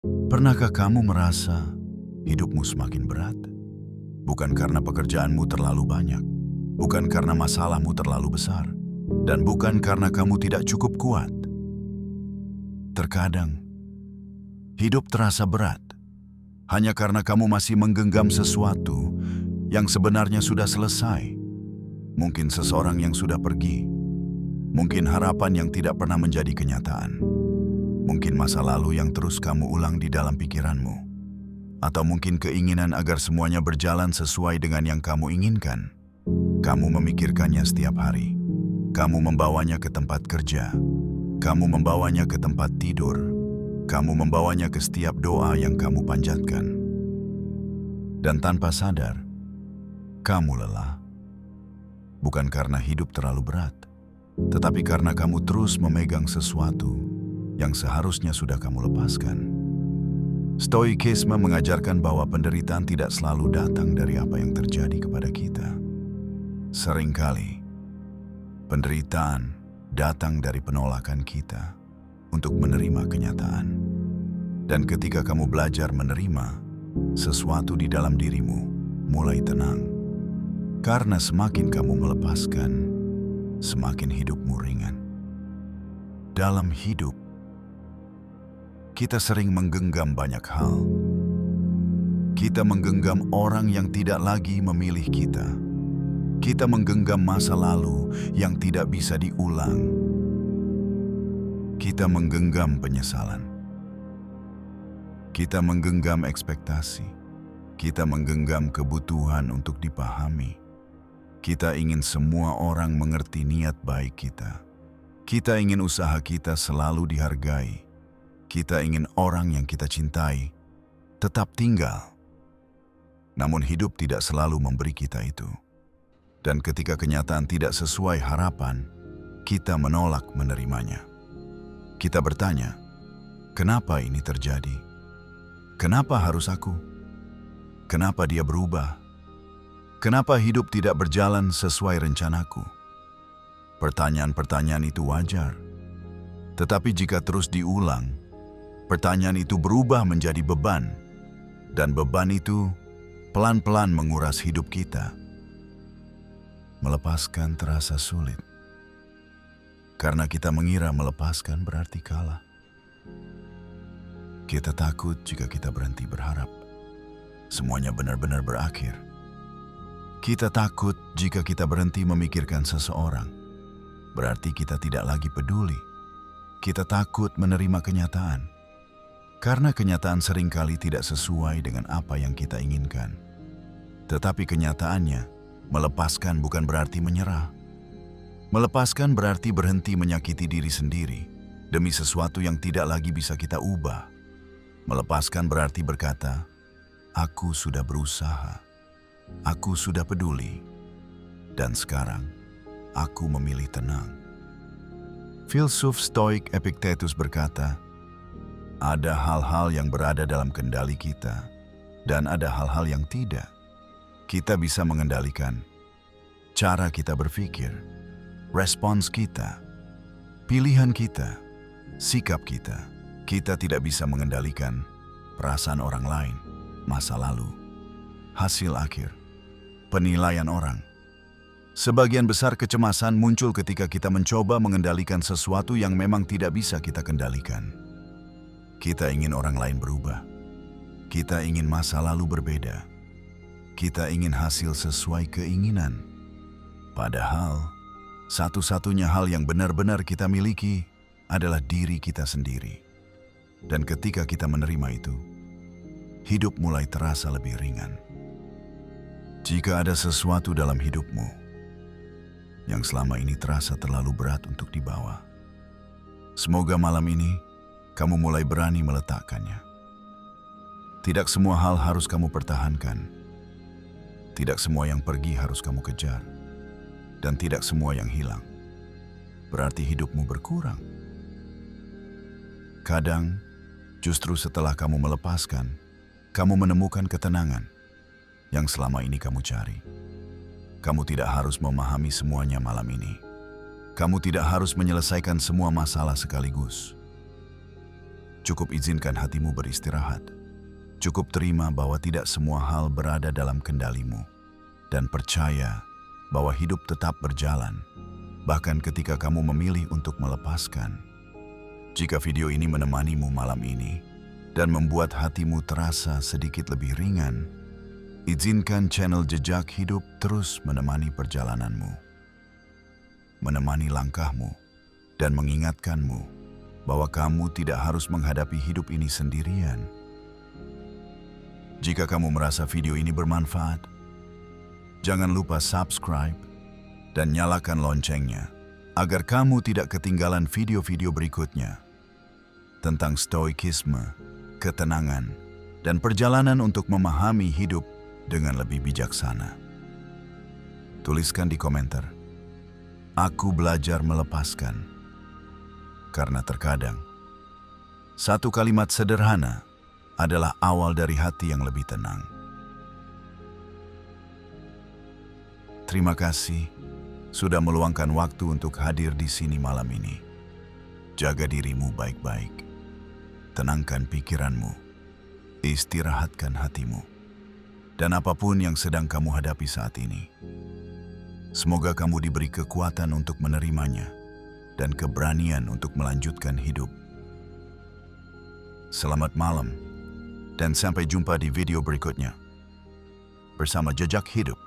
Pernahkah kamu merasa hidupmu semakin berat? Bukan karena pekerjaanmu terlalu banyak, bukan karena masalahmu terlalu besar, dan bukan karena kamu tidak cukup kuat. Terkadang, hidup terasa berat hanya karena kamu masih menggenggam sesuatu yang sebenarnya sudah selesai. Mungkin seseorang yang sudah pergi, mungkin harapan yang tidak pernah menjadi kenyataan, mungkin masa lalu yang terus kamu ulang di dalam pikiranmu, atau mungkin keinginan agar semuanya berjalan sesuai dengan yang kamu inginkan. Kamu memikirkannya setiap hari. Kamu membawanya ke tempat kerja. Kamu membawanya ke tempat tidur. Kamu membawanya ke setiap doa yang kamu panjatkan. Dan tanpa sadar, kamu lelah. Bukan karena hidup terlalu berat, tetapi karena kamu terus memegang sesuatu yang seharusnya sudah kamu lepaskan. Stoikisme mengajarkan bahwa penderitaan tidak selalu datang dari apa yang terjadi kepada kita. Seringkali, penderitaan datang dari penolakan kita untuk menerima kenyataan. Dan ketika kamu belajar menerima, sesuatu di dalam dirimu mulai tenang. Karena semakin kamu melepaskan, semakin hidupmu ringan. Dalam hidup, kita sering menggenggam banyak hal. Kita menggenggam orang yang tidak lagi memilih kita. Kita menggenggam masa lalu yang tidak bisa diulang. Kita menggenggam penyesalan. Kita menggenggam ekspektasi. Kita menggenggam kebutuhan untuk dipahami. Kita ingin semua orang mengerti niat baik kita. Kita ingin usaha kita selalu dihargai. Kita ingin orang yang kita cintai tetap tinggal. Namun hidup tidak selalu memberi kita itu. Dan ketika kenyataan tidak sesuai harapan, kita menolak menerimanya. Kita bertanya, kenapa ini terjadi? Kenapa harus aku? Kenapa dia berubah? Kenapa hidup tidak berjalan sesuai rencanaku? Pertanyaan-pertanyaan itu wajar. Tetapi jika terus diulang, pertanyaan itu berubah menjadi beban. Dan beban itu pelan-pelan menguras hidup kita. Melepaskan terasa sulit. Karena kita mengira melepaskan berarti kalah. Kita takut jika kita berhenti berharap semuanya benar-benar berakhir. Kita takut jika kita berhenti memikirkan seseorang, berarti kita tidak lagi peduli. Kita takut menerima kenyataan, karena kenyataan seringkali tidak sesuai dengan apa yang kita inginkan. Tetapi kenyataannya, melepaskan bukan berarti menyerah. Melepaskan berarti berhenti menyakiti diri sendiri demi sesuatu yang tidak lagi bisa kita ubah. Melepaskan berarti berkata, aku sudah berusaha. Aku sudah peduli, dan sekarang aku memilih tenang. Filsuf Stoik Epictetus berkata, ada hal-hal yang berada dalam kendali kita, dan ada hal-hal yang tidak. Kita bisa mengendalikan cara kita berpikir, respons kita, pilihan kita, sikap kita. Kita tidak bisa mengendalikan perasaan orang lain, masa lalu, hasil akhir, penilaian orang. Sebagian besar kecemasan muncul ketika kita mencoba mengendalikan sesuatu yang memang tidak bisa kita kendalikan. Kita ingin orang lain berubah. Kita ingin masa lalu berbeda. Kita ingin hasil sesuai keinginan. Padahal, satu-satunya hal yang benar-benar kita miliki adalah diri kita sendiri. Dan ketika kita menerima itu, hidup mulai terasa lebih ringan. Jika ada sesuatu dalam hidupmu yang selama ini terasa terlalu berat untuk dibawa, semoga malam ini kamu mulai berani meletakkannya. Tidak semua hal harus kamu pertahankan. Tidak semua yang pergi harus kamu kejar. Dan tidak semua yang hilang berarti hidupmu berkurang. Kadang, justru setelah kamu melepaskan, kamu menemukan ketenangan yang selama ini kamu cari. Kamu tidak harus memahami semuanya malam ini. Kamu tidak harus menyelesaikan semua masalah sekaligus. Cukup izinkan hatimu beristirahat. Cukup terima bahwa tidak semua hal berada dalam kendalimu. Dan percaya bahwa hidup tetap berjalan, bahkan ketika kamu memilih untuk melepaskan. Jika video ini menemanimu malam ini dan membuat hatimu terasa sedikit lebih ringan, izinkan channel Jejak Hidup terus menemani perjalananmu, menemani langkahmu, dan mengingatkanmu bahwa kamu tidak harus menghadapi hidup ini sendirian. Jika kamu merasa video ini bermanfaat, jangan lupa subscribe dan nyalakan loncengnya agar kamu tidak ketinggalan video-video berikutnya tentang stoikisme, ketenangan, dan perjalanan untuk memahami hidup dengan lebih bijaksana. Tuliskan di komentar, "Aku belajar melepaskan." Karena terkadang, satu kalimat sederhana adalah awal dari hati yang lebih tenang. Terima kasih sudah meluangkan waktu untuk hadir di sini malam ini. Jaga dirimu baik-baik. Tenangkan pikiranmu. Istirahatkan hatimu. Dan apapun yang sedang kamu hadapi saat ini, semoga kamu diberi kekuatan untuk menerimanya dan keberanian untuk melanjutkan hidup. Selamat malam, dan sampai jumpa di video berikutnya bersama Jejak Hidup.